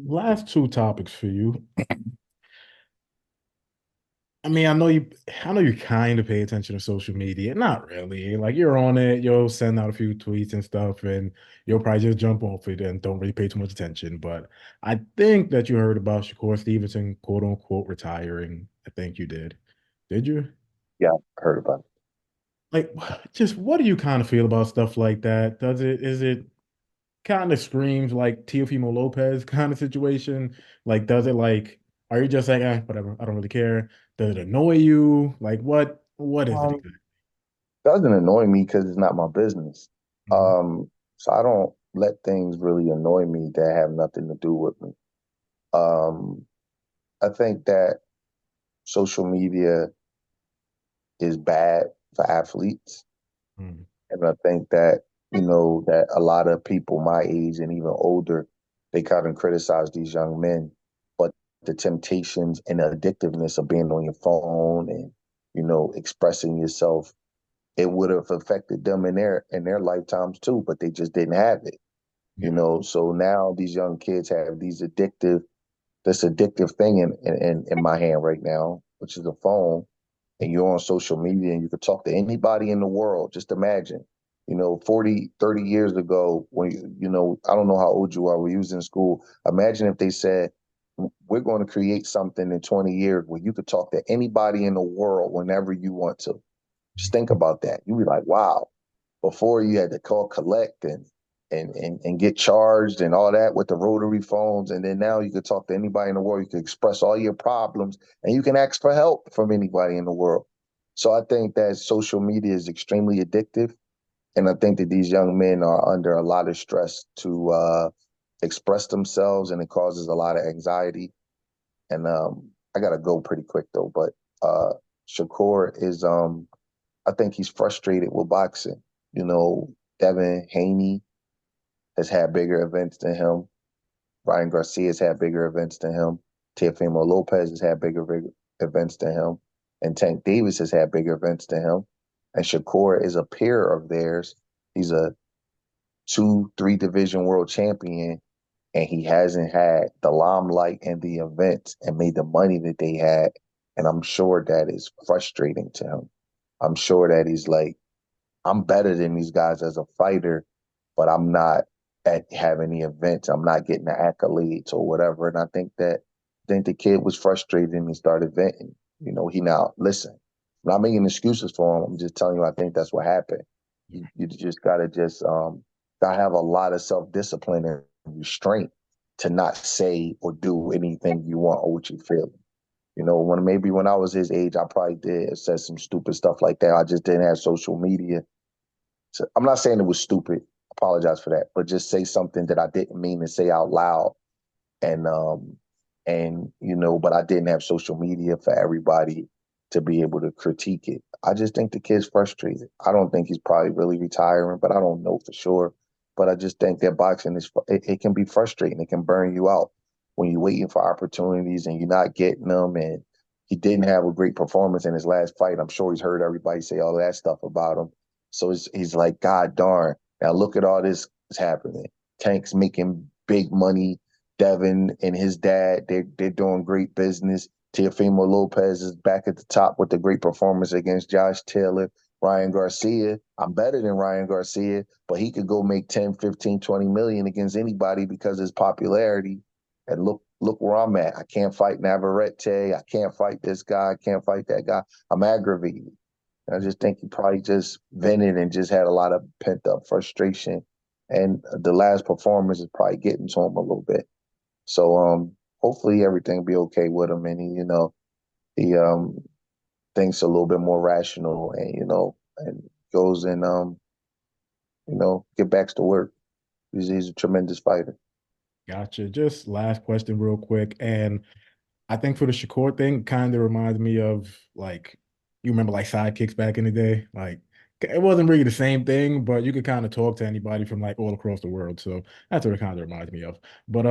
Last two topics for you. I know you kind of pay attention to social media. Not really. Like you're on it, you'll send out a few tweets and stuff, and you'll probably just jump off it and don't really pay too much attention. But I think that you heard about Shakur Stevenson, quote unquote, retiring. I think you did. Did you? Yeah, I heard about it. Like, just what do you kind of feel about stuff like that? Is it kind of screams like Teofimo Lopez kind of situation? Like, does it like, are you just like, whatever, I don't really care? Does it annoy you? Like, what is it Um, exactly? doesn't annoy me because it's not my business. Mhm. So I don't let things really annoy me that have nothing to do with me. Um, I think that social media is bad for athletes, Mhm. and I think that that a lot of people my age and even older, they kind of criticize these young men, but the temptations and the addictiveness of being on your phone and expressing yourself, it would have affected them in their lifetimes too, but they just didn't have it. Yeah. So now these young kids have this addictive thing in my hand right now, which is a phone, and you're on social media and you could talk to anybody in the world. Just imagine, 40, 30 years ago, when I don't know how old you are, when you was in school. Imagine if they said, we're going to create something in 20 years where you could talk to anybody in the world whenever you want to. Just think about that. You'd be like, wow. Before you had to call collect and get charged and all that with the rotary phones. And then now you could talk to anybody in the world. You can express all your problems and you can ask for help from anybody in the world. So I think that social media is extremely addictive. And I think that these young men are under a lot of stress to express themselves, and it causes a lot of anxiety. And I gotta go pretty quick though, but Shakur is I think he's frustrated with boxing. You know, Devin Haney has had bigger events than him. Ryan Garcia has had bigger events than him. Teofimo Lopez has had bigger events than him. And Tank Davis has had bigger events than him. And Shakur is a peer of theirs. He's a 2, 3 division world champion, and he hasn't had the limelight and the events and made the money that they had. And I'm sure that is frustrating to him. I'm sure that he's like, I'm better than these guys as a fighter, but I'm not at having the events. I'm not getting the accolades or whatever. And I think the kid was frustrated and he started venting. He now listen. I'm not making excuses for him. I'm just telling you I think that's what happened. You just gotta have a lot of self discipline and restraint to not say or do anything you want or what you feel. When I was his age, I probably did said some stupid stuff like that. I just didn't have social media. So I'm not saying it was stupid. Apologize for that, but just say something that I didn't mean to say out loud. And but I didn't have social media for everybody to be able to critique it. I just think the kid's frustrated. I don't think he's probably really retiring, but I don't know for sure. But I just think that boxing it can be frustrating. It can burn you out when you're waiting for opportunities and you're not getting them. And he didn't have a great performance in his last fight. I'm sure he's heard everybody say all that stuff about him. So he's like, God darn. Now look at all this is happening. Tank's making big money. Devin and his dad, they're doing great business. Teofimo Lopez is back at the top with the great performance against Josh Taylor. Ryan Garcia, I'm better than Ryan Garcia, but he could go make 10, 15, 20 million against anybody because of his popularity. And look where I'm at. I can't fight Navarrete. I can't fight this guy. I can't fight that guy. I'm aggravated. I just think he probably just vented and just had a lot of pent up frustration. And the last performance is probably getting to him a little bit. So hopefully everything be okay with him, and he thinks a little bit more rational, and and goes and get back to work. He's a tremendous fighter. Gotcha. Just last question, real quick. And I think for the Shakur thing, kind of reminds me of like you remember like sidekicks back in the day. Like it wasn't really the same thing, but you could kind of talk to anybody from like all across the world. So that's what it kind of reminds me of. But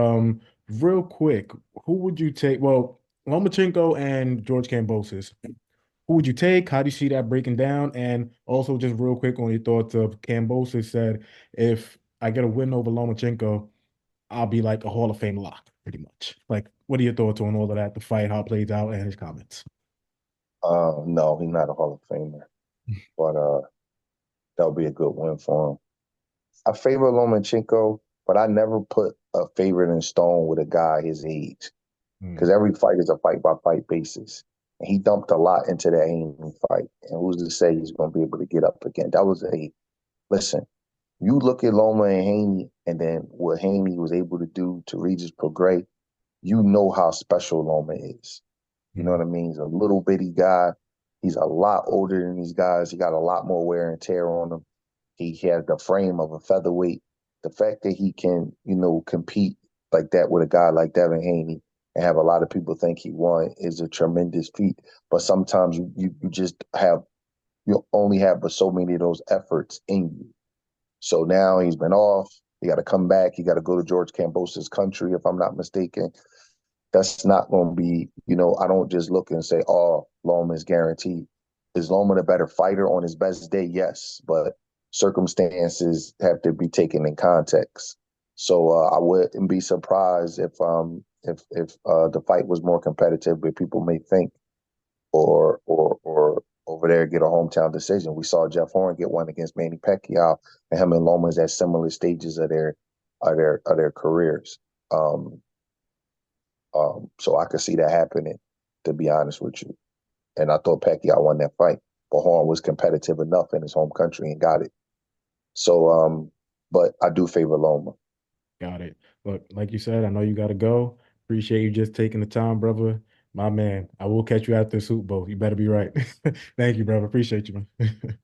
real quick, who would you take? Well, Lomachenko and George Kambosos. Who would you take? How do you see that breaking down? And also, just real quick on your thoughts of Kambosos said, if I get a win over Lomachenko, I'll be like a Hall of Fame lock, pretty much. Like, what are your thoughts on all of that, the fight, how it plays out, and his comments? No, he's not a Hall of Famer, but that'll be a good win for him. I favor Lomachenko, but I never put a favorite in stone with a guy his age because Mm, every fight is a fight by fight basis. And he dumped a lot into that Haney fight, and who's to say he's going to be able to get up again? That was a listen. You look at Loma and Haney, and then what Haney was able to do to Regis Prograis, you know how special Loma is. You know what mm, I mean? He's a little bitty guy. He's a lot older than these guys. He got a lot more wear and tear on him. He has the frame of a featherweight. The fact that he can, compete like that with a guy like Devin Haney and have a lot of people think he won is a tremendous feat. But sometimes you just have you only have but so many of those efforts in you. So now he's been off. He got to come back. He got to go to George Kambosos' country, if I'm not mistaken. That's not going to be, I don't just look and say, oh, Loma is guaranteed. Is Loma a better fighter on his best day? Yes, but circumstances have to be taken in context. So I wouldn't be surprised if the fight was more competitive, but people may think, or over there get a hometown decision. We saw Jeff Horn get one against Manny Pacquiao, and him and Loma's at similar stages of their careers. Um, so I could see that happening, to be honest with you. And I thought Pacquiao won that fight, but Horn was competitive enough in his home country and got it. So, but I do favor Loma. got it. Look, like you said, I know you got to go. Appreciate you just taking the time, brother. My man, I will catch you after the Super Bowl. You better be right. Thank you, brother. Appreciate you, man.